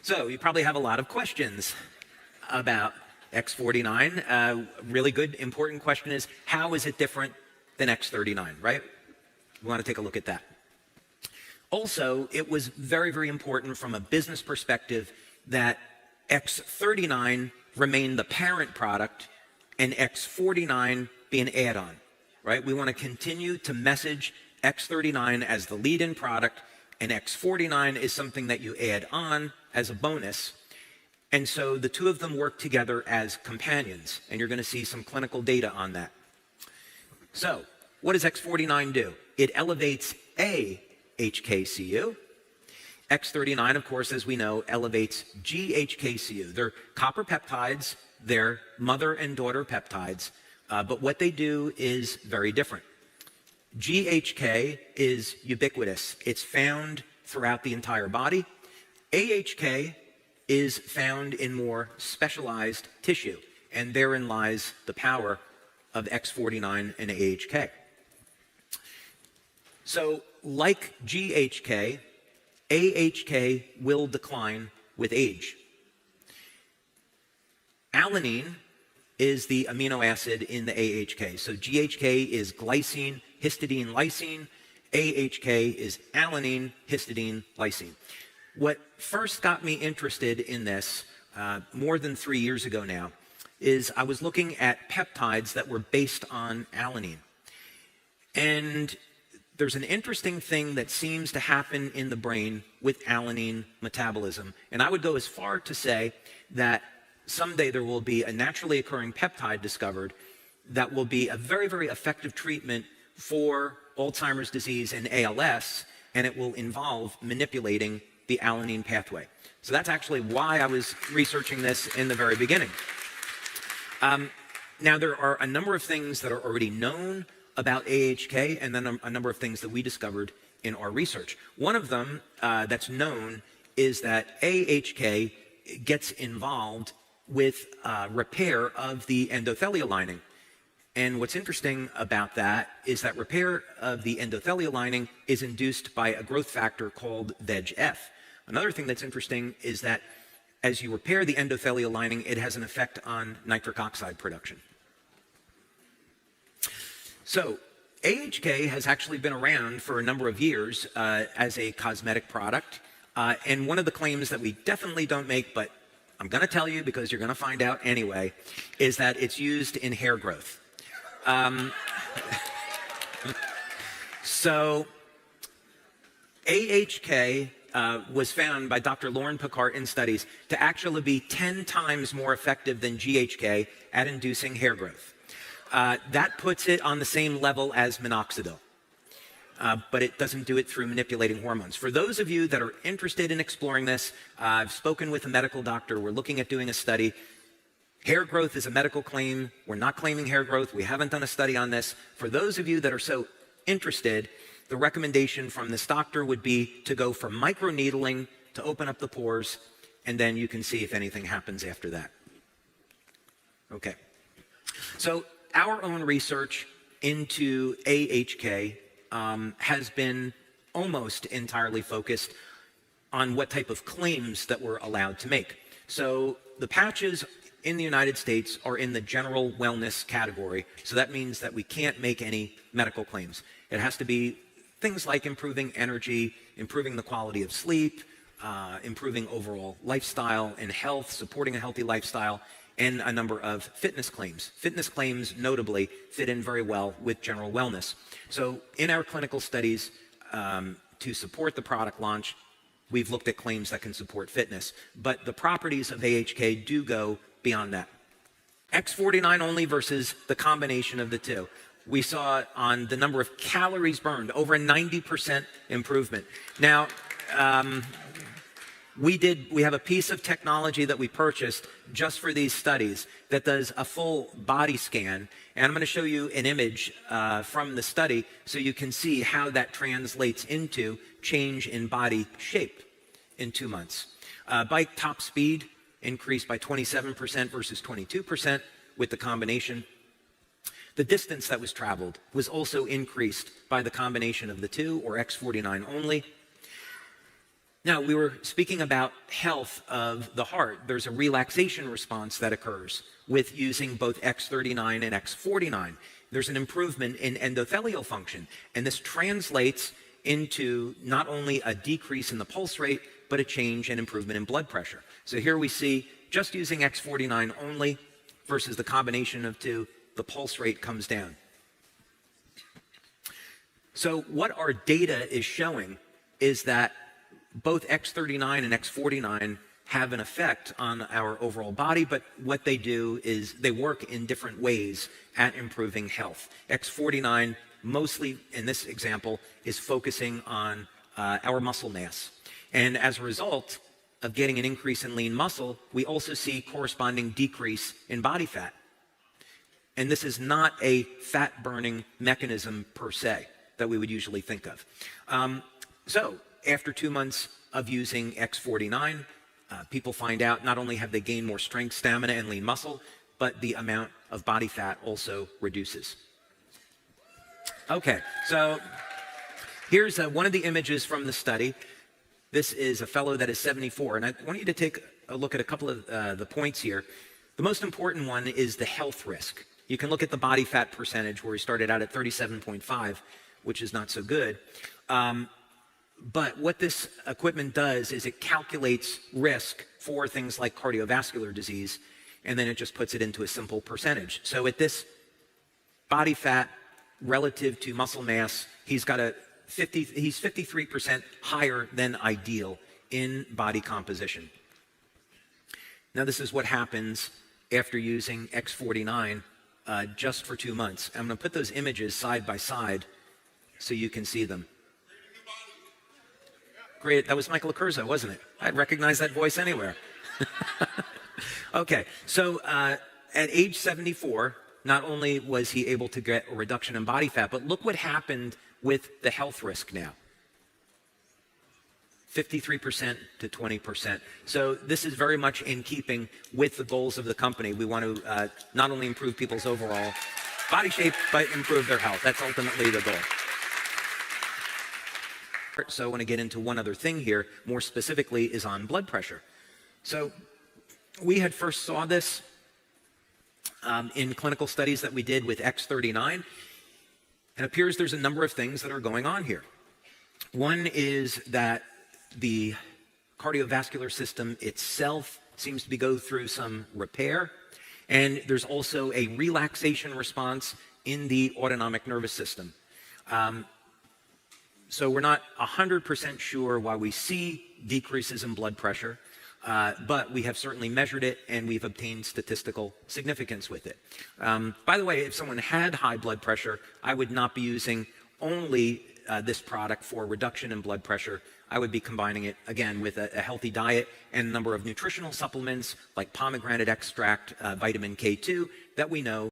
So you probably have a lot of questions about X49. Really good, important question is, how is it different than X39, right? We want to take a look at that. Also, it was very, very important from a business perspective that X39 remain the parent product and X49 be an add-on, right? We want to continue to message X39 as the lead-in product, and X49 is something that you add on as a bonus. And so the two of them work together as companions, and you're going to see some clinical data on that. So what does X49 do? It elevates a HKCU. X39, of course, as we know, elevates GHKCU. They're copper peptides, they're mother and daughter peptides, but what they do is very different. GHK is ubiquitous. It's found throughout the entire body. AHK is found in more specialized tissue, and therein lies the power of X49 and AHK. So, like GHK, AHK will decline with age. Alanine is the amino acid in the AHK. So GHK is glycine, histidine, lysine. AHK is alanine, histidine, lysine. What first got me interested in this, more than 3 years ago now, is I was looking at peptides that were based on alanine. And there's an interesting thing that seems to happen in the brain with alanine metabolism. And I would go as far to say that someday there will be a naturally occurring peptide discovered that will be a very, very effective treatment for Alzheimer's disease and ALS, and it will involve manipulating the alanine pathway. So that's actually why I was researching this in the very beginning. Now, there are a number of things that are already known about AHK, and then a number of things that we discovered in our research. One of them that's known is that AHK gets involved with repair of the endothelial lining. And what's interesting about that is that repair of the endothelial lining is induced by a growth factor called VEGF. Another thing that's interesting is that as you repair the endothelial lining, it has an effect on nitric oxide production. So AHK has actually been around for a number of years as a cosmetic product. And one of the claims that we definitely don't make, but I'm going to tell you because you're going to find out anyway, is that it's used in hair growth. So AHK was found by Dr. Lauren Picard in studies to actually be 10 times more effective than GHK at inducing hair growth. That puts it on the same level as minoxidil, but it doesn't do it through manipulating hormones. For those of you that are interested in exploring this, I've spoken with a medical doctor. We're looking at doing a study. Hair growth is a medical claim. We're not claiming hair growth. We haven't done a study on this. For those of you that are so interested, the recommendation from this doctor would be to go for microneedling to open up the pores, and then you can see if anything happens after that. Okay. So our own research into AHK has been almost entirely focused on what type of claims that we're allowed to make. So the patches in the United States are in the general wellness category. So that means that we can't make any medical claims. It has to be things like improving energy, improving the quality of sleep, improving overall lifestyle and health, supporting a healthy lifestyle, and a number of fitness claims. Fitness claims, notably, fit in very well with general wellness. So in our clinical studies, to support the product launch, we've looked at claims that can support fitness. But the properties of AHK do go beyond that. X49 only versus the combination of the two. We saw on the number of calories burned, over a 90% improvement. Now, we have a piece of technology that we purchased just for these studies that does a full body scan. And I'm going to show you an image from the study so you can see how that translates into change in body shape in 2 months. Bike top speed increased by 27% versus 22% with the combination. The distance that was traveled was also increased by the combination of the two, or X49 only. Now, we were speaking about health of the heart. There's a relaxation response that occurs with using both X39 and X49. There's an improvement in endothelial function, and this translates into not only a decrease in the pulse rate, but a change and improvement in blood pressure. So here we see, just using X49 only versus the combination of two, the pulse rate comes down. So what our data is showing is that both X39 and X49 have an effect on our overall body, but what they do is they work in different ways at improving health. X49, mostly in this example, is focusing on our muscle mass. And as a result of getting an increase in lean muscle, we also see corresponding decrease in body fat. And this is not a fat-burning mechanism per se that we would usually think of. So after 2 months of using X49, people find out not only have they gained more strength, stamina, and lean muscle, but the amount of body fat also reduces. Okay, so here's one of the images from the study. This is a fellow that is 74, and I want you to take a look at a couple of the points here. The most important one is the health risk. You can look at the body fat percentage where he started out at 37.5, which is not so good. But what this equipment does is it calculates risk for things like cardiovascular disease, and then it just puts it into a simple percentage. So at this body fat relative to muscle mass, he's 53% higher than ideal in body composition. Now this is what happens after using X49 just for 2 months. I'm going to put those images side by side so you can see them. Great, that was Michael Accurso, wasn't it? I'd recognize that voice anywhere. Okay, so at age 74, not only was he able to get a reduction in body fat, but look what happened with the health risk now. 53% to 20%. So this is very much in keeping with the goals of the company. We want to not only improve people's overall body shape, but improve their health. That's ultimately the goal. So I want to get into one other thing here, more specifically is on blood pressure. So we had first saw this in clinical studies that we did with X39. It appears there's a number of things that are going on here. One is that the cardiovascular system itself seems to go through some repair, and there's also a relaxation response in the autonomic nervous system. So we're not 100% sure why we see decreases in blood pressure, but we have certainly measured it and we've obtained statistical significance with it. By the way, if someone had high blood pressure, I would not be using only this product for reduction in blood pressure. I would be combining it, again, with a healthy diet and a number of nutritional supplements like pomegranate extract, vitamin K2, that we know